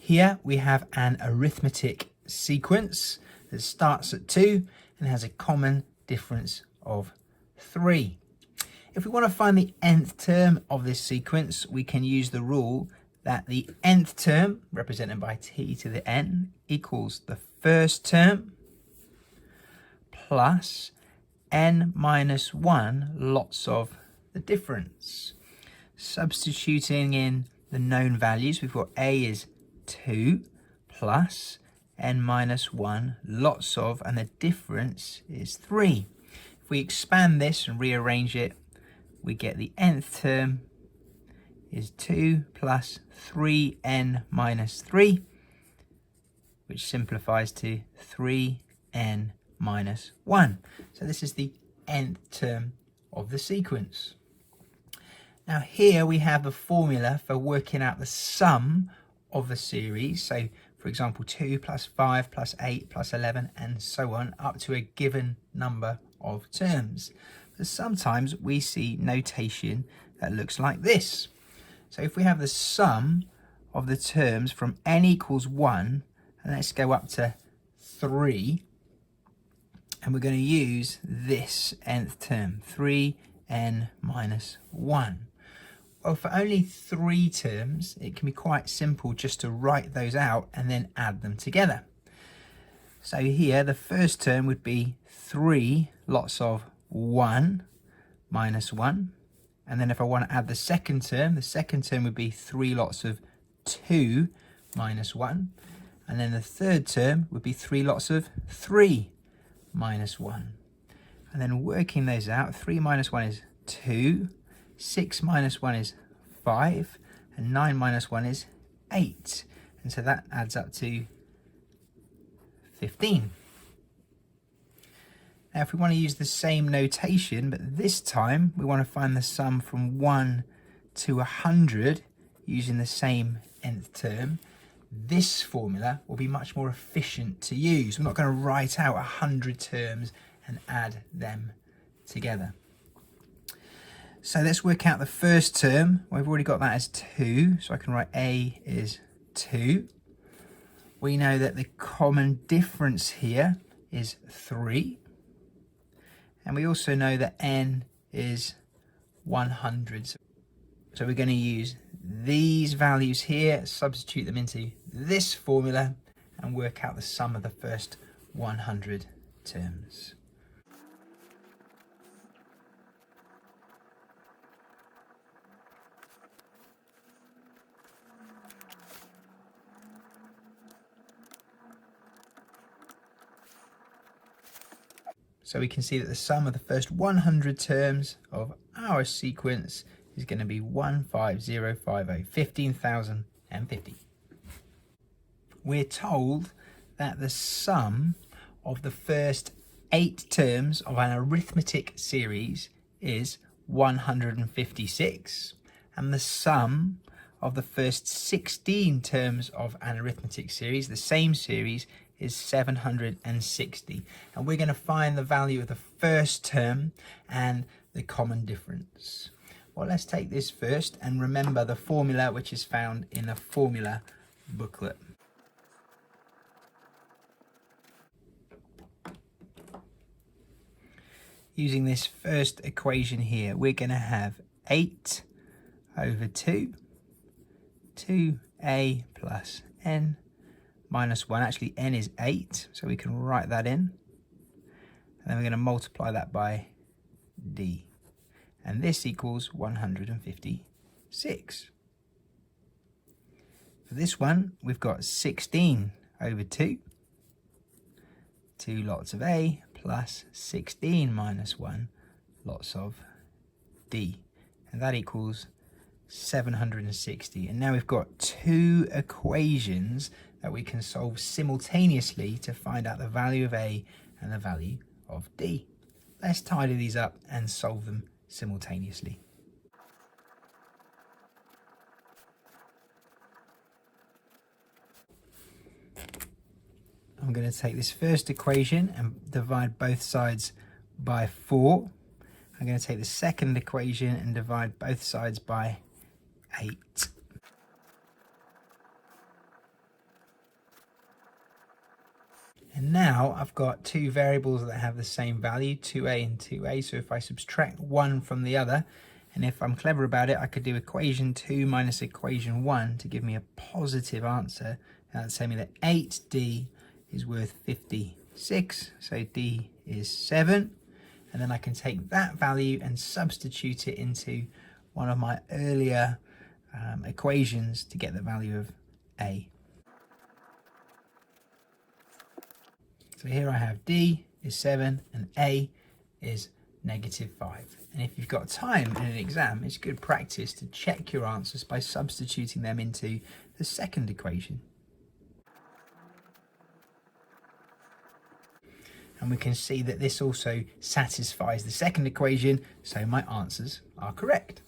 Here we have an arithmetic sequence that starts at 2 and has a common difference of 3. If we want to find the nth term of this sequence, we can use the rule that the nth term, represented by t to the n, equals the first term plus n minus 1 lots of the difference. Substituting in the known values, we've got a is 2 plus n minus 1 lots of, and the difference is 3. If we expand this and rearrange it, we get the nth term is 2 plus 3n minus 3, which simplifies to 3n minus 1. So this is the nth term of the sequence. Now here we have a formula for working out the sum of the series. So for example, 2 plus 5 plus 8 plus 11 and so on up to a given number of terms. But sometimes we see notation that looks like this. So if we have the sum of the terms from n equals 1, and let's go up to 3, and we're going to use this nth term, 3n minus 1. Well, for only 3 terms, it can be quite simple just to write those out and then add them together. So here, the first term would be 3 lots of 1 minus 1. And then if I want to add the second term would be 3 lots of 2 minus 1. And then the third term would be 3 lots of 3 minus 1. And then working those out, 3 minus 1 is 2. 6 minus 1 is 5, and 9 minus 1 is 8. And so that adds up to 15. Now if we want to use the same notation, but this time we want to find the sum from 1 to 100 using the same nth term, this formula will be much more efficient to use. We're not going to write out 100 terms and add them together. So let's work out the first term. We've already got that as 2, so I can write a is 2. We know that the common difference here is 3. And we also know that n is 100. So we're going to use these values here, substitute them into this formula, and work out the sum of the first 100 terms. So we can see that the sum of the first 100 terms of our sequence is going to be 15050, 15,050. We're told that the sum of the first 8 terms of an arithmetic series is 156, and the sum of the first 16 terms of an arithmetic series, the same series, is 760. And we're going to find the value of the first term and the common difference. Well, let's take this first and remember the formula which is found in the formula booklet. Using this first equation here, we're going to have 8 over 2, 2a plus n minus 1. Actually, n is 8, so we can write that in. And then we're going to multiply that by d. And this equals 156. For this one, we've got 16 over 2, 2 lots of a plus 16 minus 1 lots of d. And that equals 760. And now we've got 2 equations that we can solve simultaneously to find out the value of a and the value of d. Let's tidy these up and solve them simultaneously. I'm going to take this first equation and divide both sides by 4. I'm going to take the second equation and divide both sides by 8. And now I've got two variables that have the same value, 2a and 2a. So if I subtract one from the other, and if I'm clever about it, I could do equation 2 minus equation 1 to give me a positive answer. That's telling me that 8d is worth 56. So d is 7. And then I can take that value and substitute it into one of my earlier equations to get the value of a. So here I have d is 7 and a is -5. And if you've got time in an exam, it's good practice to check your answers by substituting them into the second equation. And we can see that this also satisfies the second equation, so my answers are correct.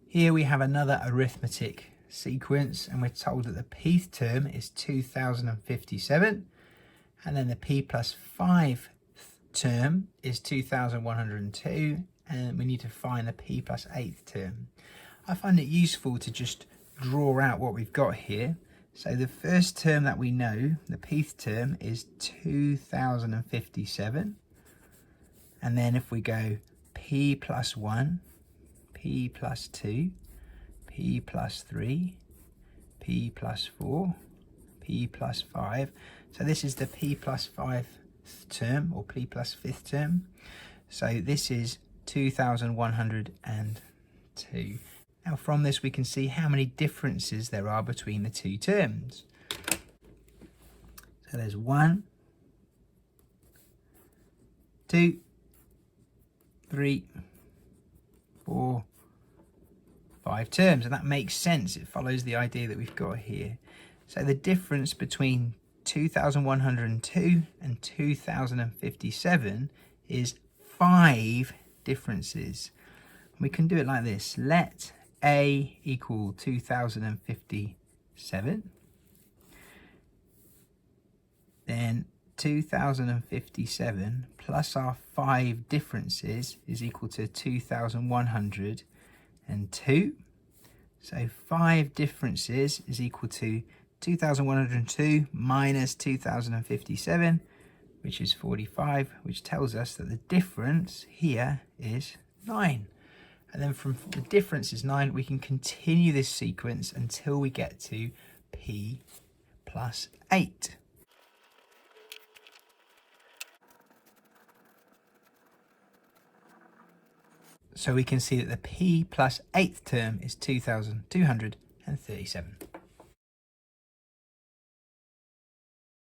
Here we have another arithmetic sequence, and we're told that the pth term is 2057, and then the p plus 5 term is 2102, and we need to find the p plus 8th term. I find it useful to just draw out what we've got here. So the first term that we know, the pth term, is 2057, and then if we go p plus 1, p plus 2, p plus 3, p plus 4, p plus 5. So this is the p plus 5th term, or p plus 5th term. So this is 2102. Now from this we can see how many differences there are between the two terms. So there's 1, 2, 3, 4, 5 terms, and that makes sense. It follows the idea that we've got here. So the difference between 2102 and 2057 is 5 differences. We can do it like this. Let a equal 2057, then 2057 plus our 5 differences is equal to 2102. So 5 differences is equal to 2102 minus 2057, which is 45, which tells us that the difference here is 9. And then from the difference is 9, we can continue this sequence until we get to p plus 8. So we can see that the p plus 8th term is 2237.